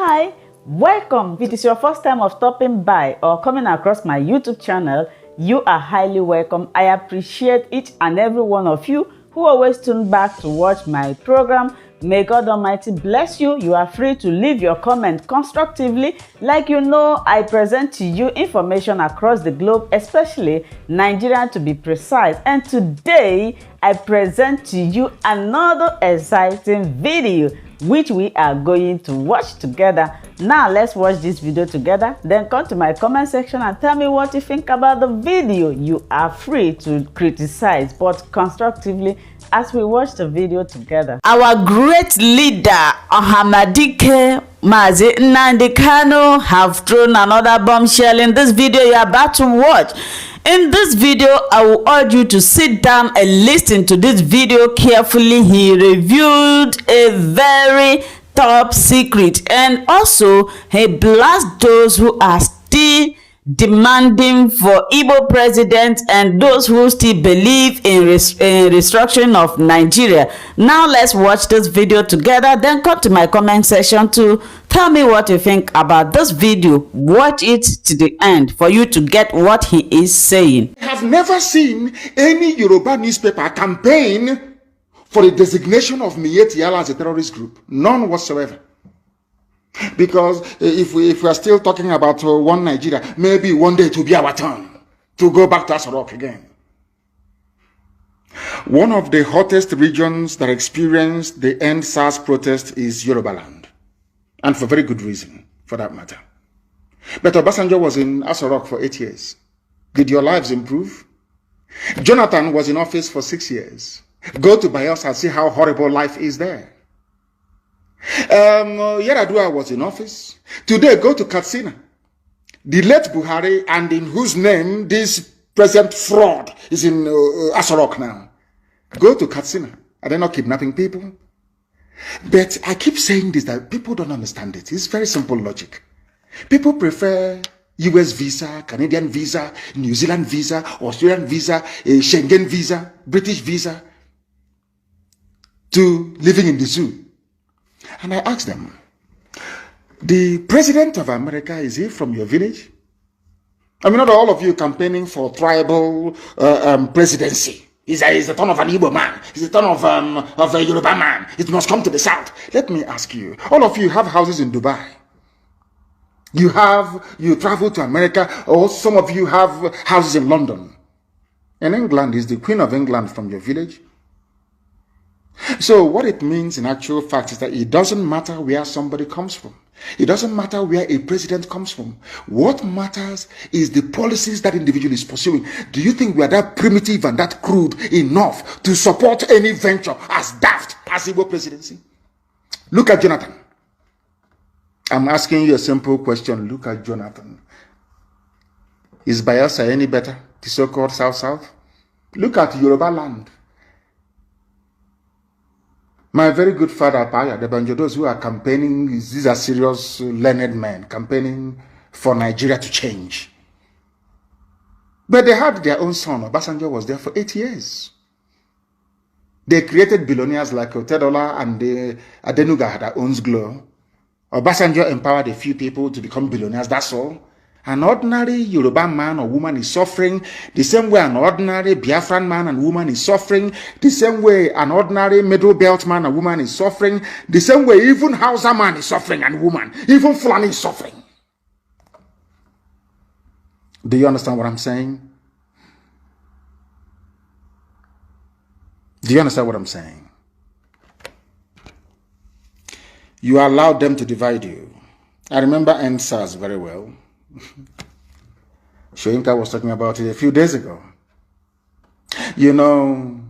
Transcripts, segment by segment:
Hi, welcome. If it is your first time of stopping by or coming across my YouTube channel, you are highly welcome. I appreciate each and every one of you who always tune back to watch my program. May God Almighty bless you. You are free to leave your comment constructively. Like you know, I present to you information across the globe, especially Nigeria to be precise. And today, I present to you another exciting video which we are going to watch together. Now let's watch this video together, then come to my comment section and tell me what you think about the video. You are free to criticize, but constructively, as we watch the video together. Our great leader Nnamdi Kanu have thrown another bombshell in this video you are about to watch. In this video, I will urge you to sit down and listen to this video carefully. He revealed a very top secret, and also he blasts those who are still demanding for Igbo president and those who still believe in restructuring of Nigeria. Now let's watch this video together, then come to my comment section to tell me what you think about this video. Watch it to the end for you to get what he is saying. I have never seen any Yoruba newspaper campaign for the designation of Miyetti as a terrorist group. None whatsoever. Because if we are still talking about one Nigeria, maybe one day it will be our turn to go back to Sh0Cking again. One of the hottest regions that experienced the end SARS protest is Yoruba land. And for very good reason, for that matter. But Obasanjo was in Sh0Cking for 8 years. Did your lives improve? Jonathan was in office for 6 years. Go to Bayelsa and see how horrible life is there. Yaradua was in office. Today, go to Katsina. The late Buhari, and in whose name this present fraud is in Sh0Cking now. Go to Katsina. Are they not kidnapping people? But I keep saying this, that people don't understand it. It's very simple logic. People prefer US visa, Canadian visa, New Zealand visa, Australian visa, Schengen visa, British visa to living in the zoo. And I asked them, the president of America, is he from your village? I mean, not all of you campaigning for tribal presidency. He's the ton of an Igbo man. He's the ton of a Yoruba man. It must come to the south. Let me ask you, all of you have houses in Dubai. You travel to America, or some of you have houses in London. In England, is the Queen of England from your village? So what it means in actual fact is that it doesn't matter where somebody comes from. It doesn't matter where a president comes from. What matters is the policies that individual is pursuing. Do you think we are that primitive and that crude enough to support any venture as daft as Igbo presidency? Look at Jonathan. I'm asking you a simple question. Look at Jonathan. Is Bayelsa any better? The so-called South-South? Look at Yoruba land. My very good father, Paya, the Banjodos who are campaigning, these are serious, learned men, campaigning for Nigeria to change. But they had their own son. Obasanjo was there for 8 years. They created billionaires like Otedola and Adenuga that owns Glo. Obasanjo empowered a few people to become billionaires, that's all. An ordinary Yoruba man or woman is suffering the same way an ordinary Biafran man and woman is suffering, the same way an ordinary Middle Belt man and woman is suffering, the same way even Hausa man is suffering and woman, even Fulani is suffering. Do you understand what I'm saying? Do you understand what I'm saying? You allowed them to divide you. I remember NSAS very well. Shoyinka was talking about it a few days ago. You know,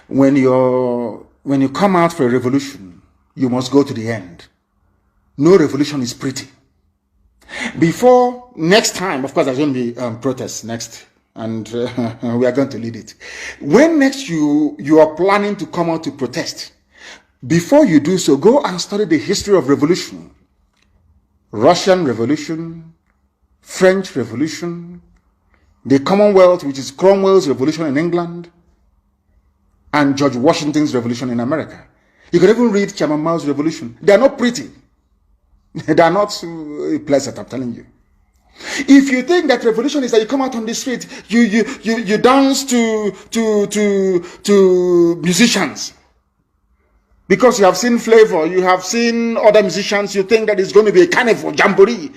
when you come out for a revolution, you must go to the end. No revolution is pretty. Before next time, of course, there's going to be protests next, and we are going to lead it. When next you are planning to come out to protest, before you do so, go and study the history of revolution. Russian Revolution, French Revolution, the Commonwealth, which is Cromwell's revolution in England, and George Washington's revolution in America. You can even read Chairman Mao's revolution. They are not pretty. They are not pleasant, I'm telling you. If you think that revolution is that you come out on the street, you dance to musicians, because you have seen Flavor, you have seen other musicians, you think that it's going to be a carnival, jamboree.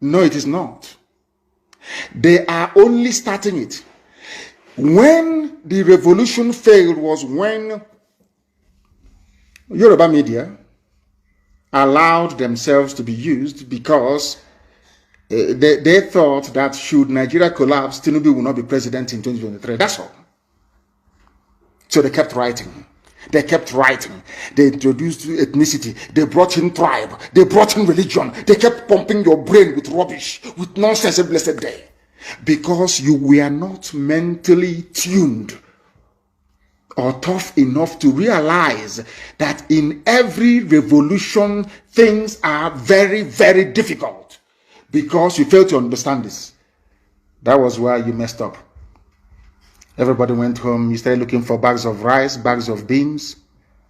No, it is not. They are only starting it. When the revolution failed was when Yoruba media allowed themselves to be used, because they thought that should Nigeria collapse, Tinubu will not be president in 2023. That's all. So they kept writing. They kept writing. They introduced ethnicity. They brought in tribe. They brought in religion. They kept pumping your brain with rubbish, with nonsense every blessed day. Because you were not mentally tuned or tough enough to realize that in every revolution, things are very, very difficult. Because you failed to understand this. That was why you messed up. Everybody went home. You started looking for bags of rice, bags of beans.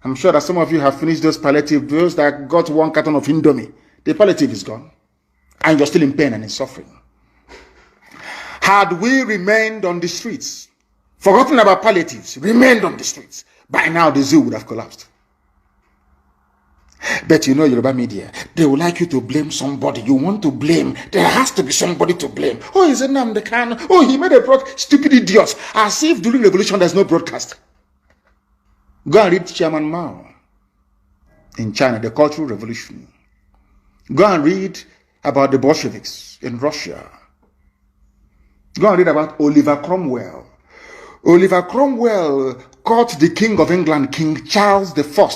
I'm sure that some of you have finished those palliative, those that got one carton of Indomie. The palliative is gone. And you're still in pain and in suffering. Had we remained on the streets, forgotten about palliatives, remained on the streets, by now the zoo would have collapsed. But you know, Yoruba media, they would like you to blame somebody. You want to blame. There has to be somebody to blame. Oh, he's Nnamdi Kanu. Oh, he made a broadcast. Stupid idiots. As if during revolution there's no broadcast. Go and read Chairman Mao in China, the Cultural Revolution. Go and read about the Bolsheviks in Russia. Go and read about Oliver Cromwell. Oliver Cromwell caught the King of England, King Charles I,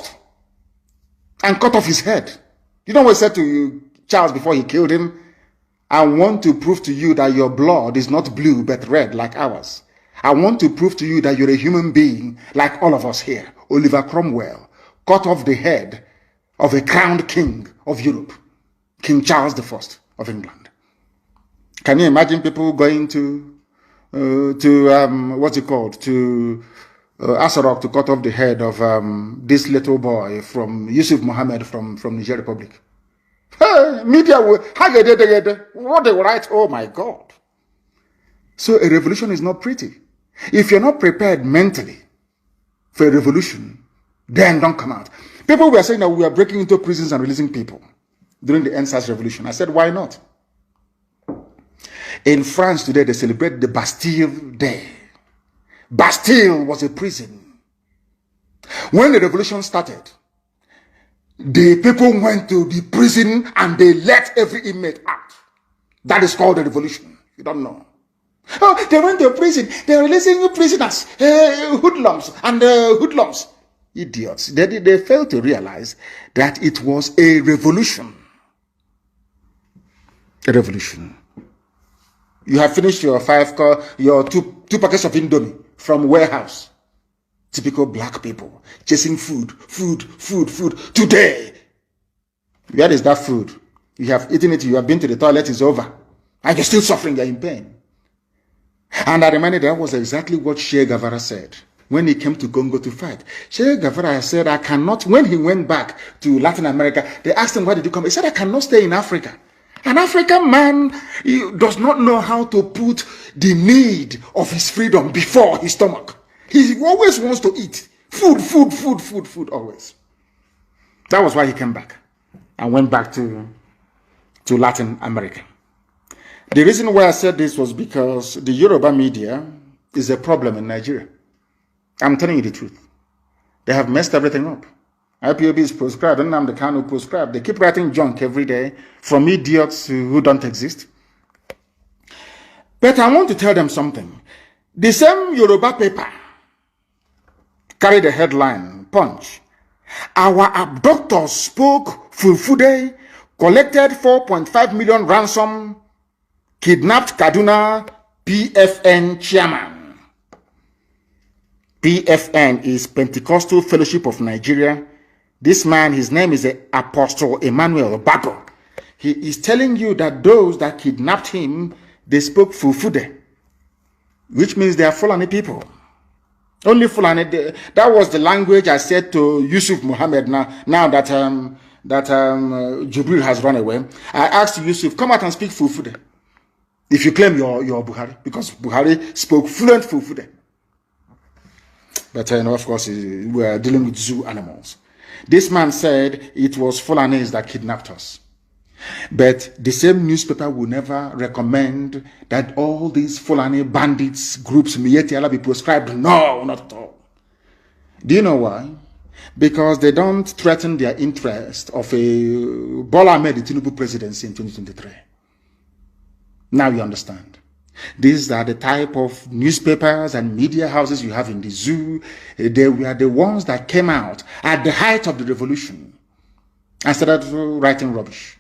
and cut off his head. You know what he said to Charles before he killed him? I want to prove to you that your blood is not blue but red like ours. I want to prove to you that you're a human being like all of us here. Oliver Cromwell cut off the head of a crowned king of Europe, King Charles I of England. Can you imagine people going to what's it called? To Asarok to cut off the head of this little boy from Yusuf Mohammed from Niger Republic. Hey, media will, what they will write, oh my God. So a revolution is not pretty. If you're not prepared mentally for a revolution, then don't come out. People were saying that we are breaking into prisons and releasing people during the NSAS revolution. I said, why not? In France today, they celebrate the Bastille Day. Bastille was a prison. When the revolution started, the people went to the prison and they let every inmate out. That is called the revolution. You don't know. Oh, they went to prison. They're releasing prisoners, hoodlums and hoodlums. Idiots. They failed to realize that it was a revolution. A revolution. You have finished your two packets of Indomie from warehouse. Typical black people chasing food. Today, where is that food? You have eaten it, you have been to the toilet, it's over. And you're still suffering, you're in pain. And I reminded that was exactly what Che Guevara said when he came to Congo to fight. Che Guevara said, I cannot, when he went back to Latin America, they asked him, why did you come? He said, I cannot stay in Africa. An African man does not know how to put the need of his freedom before his stomach. He always wants to eat. Food, always. That was why he came back and went back to Latin America. The reason why I said this was because the Yoruba media is a problem in Nigeria. I'm telling you the truth. They have messed everything up. IPOB is proscribed, Nnamdi Kanu proscribed. They keep writing junk every day from idiots who don't exist. But I want to tell them something. The same Yoruba paper carried the headline, Punch. Our abductors spoke Fulfude, collected 4.5 million ransom, kidnapped Kaduna PFN chairman. PFN is Pentecostal Fellowship of Nigeria. This man, his name is Apostle Emmanuel Bago. He is telling you that those that kidnapped him, they spoke Fulfude, which means they are Fulani people. Only Fulani. That was the language I said to Yusuf Mohammed now that that Jubril has run away, I asked Yusuf, come out and speak Fulfude. If you claim you're Buhari, because Buhari spoke fluent Fulfude. But of course, we are dealing with zoo animals. This man said it was Fulanis that kidnapped us. But the same newspaper will never recommend that all these Fulani bandits groups be proscribed. No, not at all. Do you know why? Because they don't threaten their interest of a Bola Ahmed Tinubu presidency in 2023. Now you understand. These are the type of newspapers and media houses you have in the zoo. They were the ones that came out at the height of the revolution and started writing rubbish.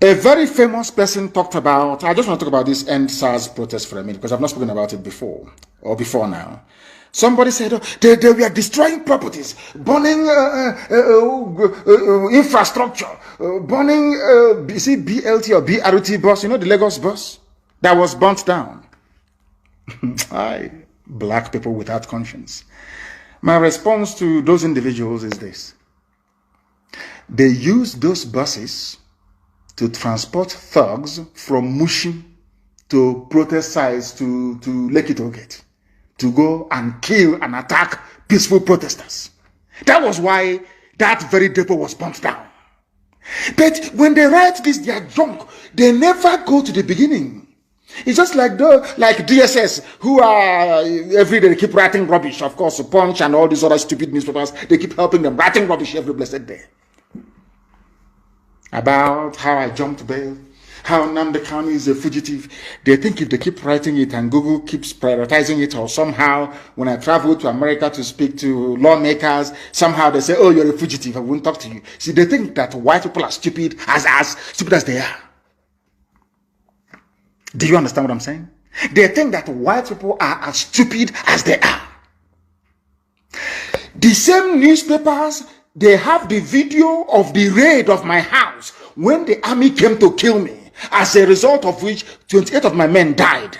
A very famous person talked about, I just want to talk about this End SARS protest for a minute because I've not spoken about it before now. Somebody said they were destroying properties, burning infrastructure, burning BLT or BRT bus, the Lagos bus that was burnt down. Black people without conscience. My response to those individuals is this. They used those buses to transport thugs from Mushin to protest sites to Lekki Tollgate to go and kill and attack peaceful protesters. That was why that very depot was burnt down. But when they write this, they are junk. They never go to the beginning. It's just like DSS, who are every day they keep writing rubbish. Of course, Punch and all these other stupid newspapers, they keep helping them writing rubbish every blessed day. About how I jumped bail, how Nnamdi Kanu is a fugitive. They think if they keep writing it and Google keeps prioritizing it, or somehow when I travel to America to speak to lawmakers, somehow they say, oh, you're a fugitive, I won't talk to you. See, they think that white people are stupid, as stupid as they are. Do you understand what I'm saying? They think that white people are as stupid as they are. The same newspapers, they have the video of the raid of my house when the army came to kill me, as a result of which 28 of my men died.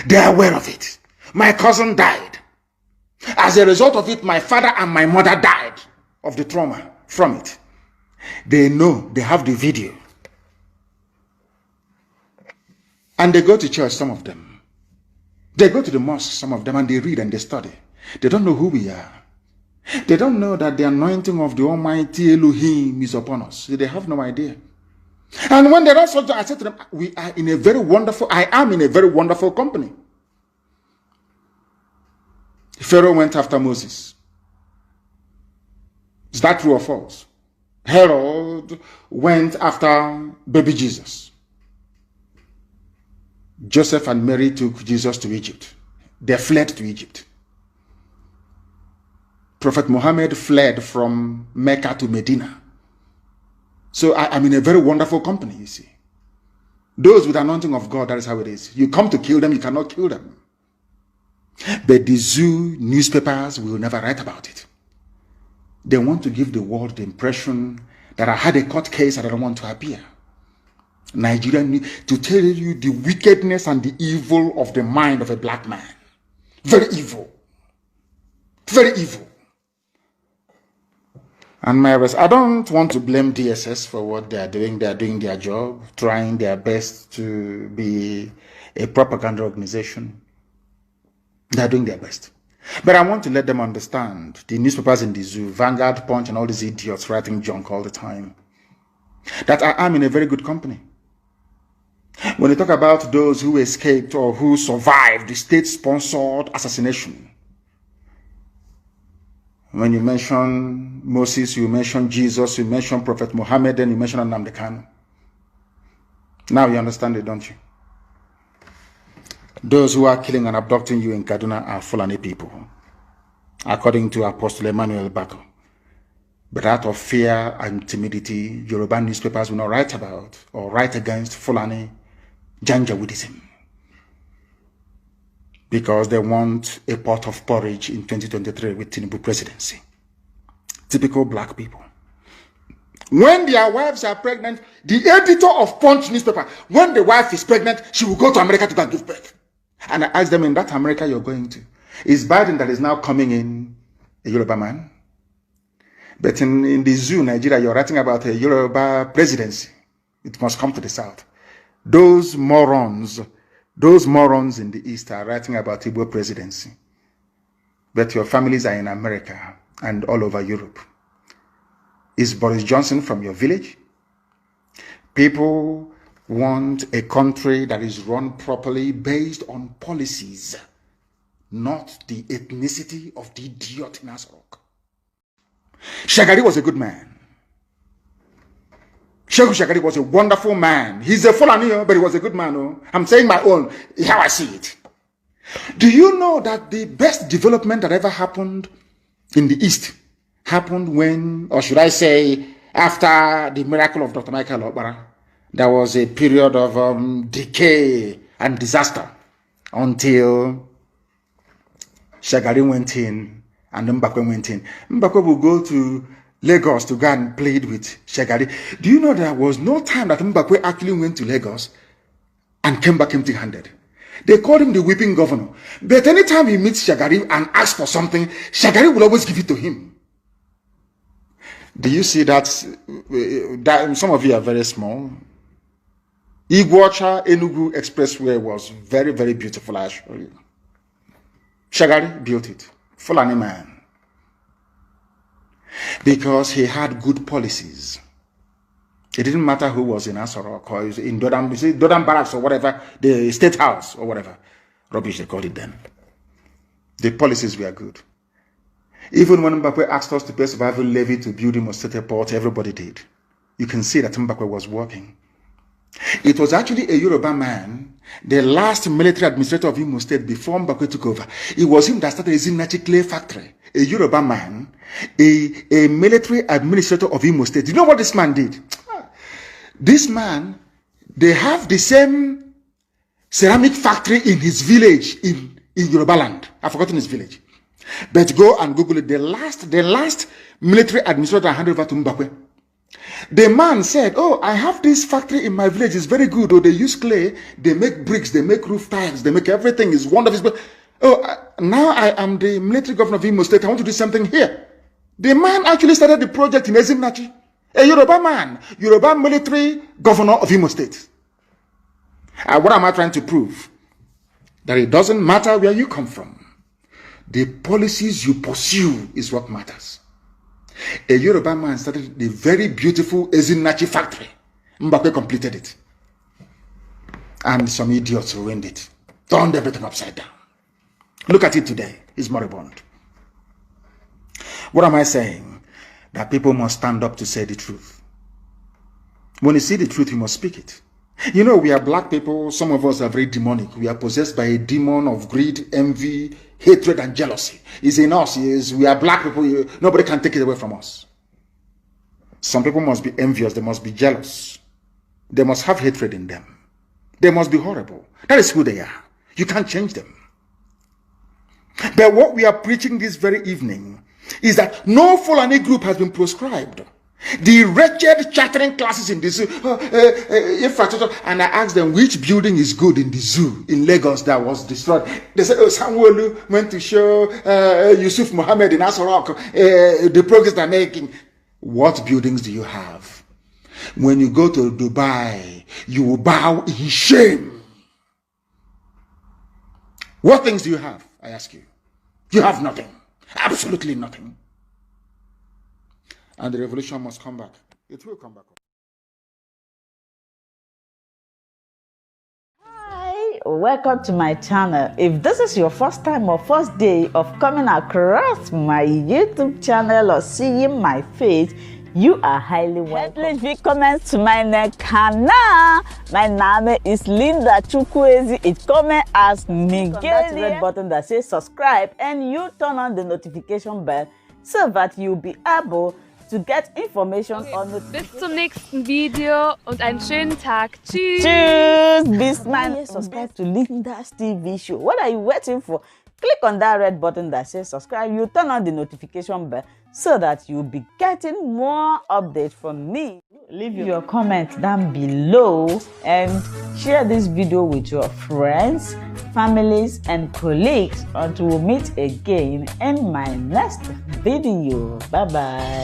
They are aware of it. My cousin died. As a result of it, my father and my mother died of the trauma from it. They know, they have the video. And they go to church, some of them. They go to the mosque, some of them, and they read and they study. They don't know who we are. They don't know that the anointing of the Almighty Elohim is upon us. They have no idea. And when they're also, I said to them, I am in a very wonderful company. Pharaoh went after Moses. Is that true or false? Herod went after baby Jesus. Joseph and Mary took Jesus to Egypt. They fled to Egypt. Prophet Muhammad fled from Mecca to Medina. So I'm in a very wonderful company, you see. Those with the anointing of God, that is how it is. You come to kill them, you cannot kill them. But the zoo newspapers will never write about it. They want to give the world the impression that I had a court case and I don't want to appear. Nigerian, to tell you the wickedness and the evil of the mind of a black man. Very evil. Very evil. And I don't want to blame DSS for what they are doing. They are doing their job, trying their best to be a propaganda organization. They are doing their best. But I want to let them understand, the newspapers in the zoo, Vanguard, Punch, and all these idiots writing junk all the time, that I am in a very good company. When you talk about those who escaped or who survived the state-sponsored assassination, when you mention Moses, you mention Jesus, you mention Prophet Muhammad, then you mention Nnamdi Kanu. Now you understand it, don't you? Those who are killing and abducting you in Kaduna are Fulani people, according to Apostle Emmanuel Bako. But out of fear and timidity, Yoruba newspapers will not write about or write against Fulani Janjaweedism, because they want a pot of porridge in 2023 with Tinubu presidency. Typical black people. When their wives are pregnant, the editor of Punch newspaper, when the wife is pregnant, she will go to America to go and give birth. And I ask them, in that America you're going to, is Biden that is now coming in a Yoruba man? But in the zoo, Nigeria, you're writing about a Yoruba presidency. It must come to the south. Those morons in the east are writing about Igbo presidency. But your families are in America and all over Europe. Is Boris Johnson from your village? People want a country that is run properly based on policies, not the ethnicity of the idiot in Sh0Cking. Shagari was a good man. Shehu Shagari was a wonderful man. He's a Fulani, but he was a good man. Oh. I'm saying my own, how I see it. Do you know that the best development that ever happened in the East happened when, or should I say, after the miracle of Dr. Michael Okpara? There was a period of decay and disaster until Shagari went in and Mbakwe went in. Mbakwe will go to Lagos to go and plead with Shagari. Do you know there was no time that Mbakwe actually went to Lagos and came back empty-handed? They called him the weeping governor. But anytime he meets Shagari and asks for something, Shagari will always give it to him. Do you see that? Some of you are very small. Iguacha Enugu Expressway was very, very beautiful, I assure you. Shagari built it. Fulani man. Because he had good policies. It didn't matter who was in Sh0Cking or in Dodam Barracks or whatever, the State House or whatever. Rubbish they called it then. The policies were good. Even when Mbakwe asked us to pay survival levy to build him a state port, everybody did. You can see that Mbakwe was working. It was actually a Yoruba man, the last military administrator of Imo State before Mbakwe took over. It was him that started a Zinnachi clay factory. A Yoruba man, a military administrator of Imo State. You know what this man did? This man, they have the same ceramic factory in his village in Yoruba land. I've forgotten his village. But go and Google it. The last military administrator handed over to Mbakwe. The man said, oh, I have this factory in my village. It's very good. Oh, they use clay. They make bricks. They make roof tiles. They make everything. It's wonderful. Oh, now I am the military governor of Imo State. I want to do something here. The man actually started the project in Ezinnachi. A Yoruba man. Yoruba military governor of Imo State. What am I trying to prove? That it doesn't matter where you come from. The policies you pursue is what matters. A Yoruba man started the very beautiful Ezinnachi factory. Mbakwe completed it. And some idiots ruined it. Turned everything upside down. Look at it today. It's moribund. What am I saying? That people must stand up to say the truth. When you see the truth, you must speak it. You know, we are black people. Some of us are very demonic. We are possessed by a demon of greed, envy, hatred, and jealousy. It's in us. We are black people. Nobody can take it away from us. Some people must be envious. They must be jealous. They must have hatred in them. They must be horrible. That is who they are. You can't change them. But what we are preaching this very evening is that no Fulani group has been proscribed. The wretched chattering classes in the zoo, and I asked them which building is good in the zoo in Lagos that was destroyed. They said, oh, Sanwo-Olu went to show Yusuf Mohammed in Sh0Cking the progress they're making. What buildings do you have? When you go to Dubai, you will bow in shame. What things do you have? I ask you. You have nothing. Absolutely nothing. And the revolution must come back. It will come back. Hi, welcome to my channel. If this is your first time or first day of coming across my YouTube channel or seeing my face, you are highly welcome. Please leave comments to my canal. My name is Linda Chukwuezi. It's coming as Miguel. That red button that says subscribe, and you turn on the notification bell so that you'll be able to get information on notifications. Bis zum nächsten Video und einen schönen Tag. Tschüss. Tschüss. Bis man subscribe to Linda's TV show. What are you waiting for? Click on that red button that says subscribe. You turn on the notification bell so that you'll be getting more updates from me. Leave your comments down below and share this video with your friends, families, and colleagues until we meet again in my next video. Bye bye.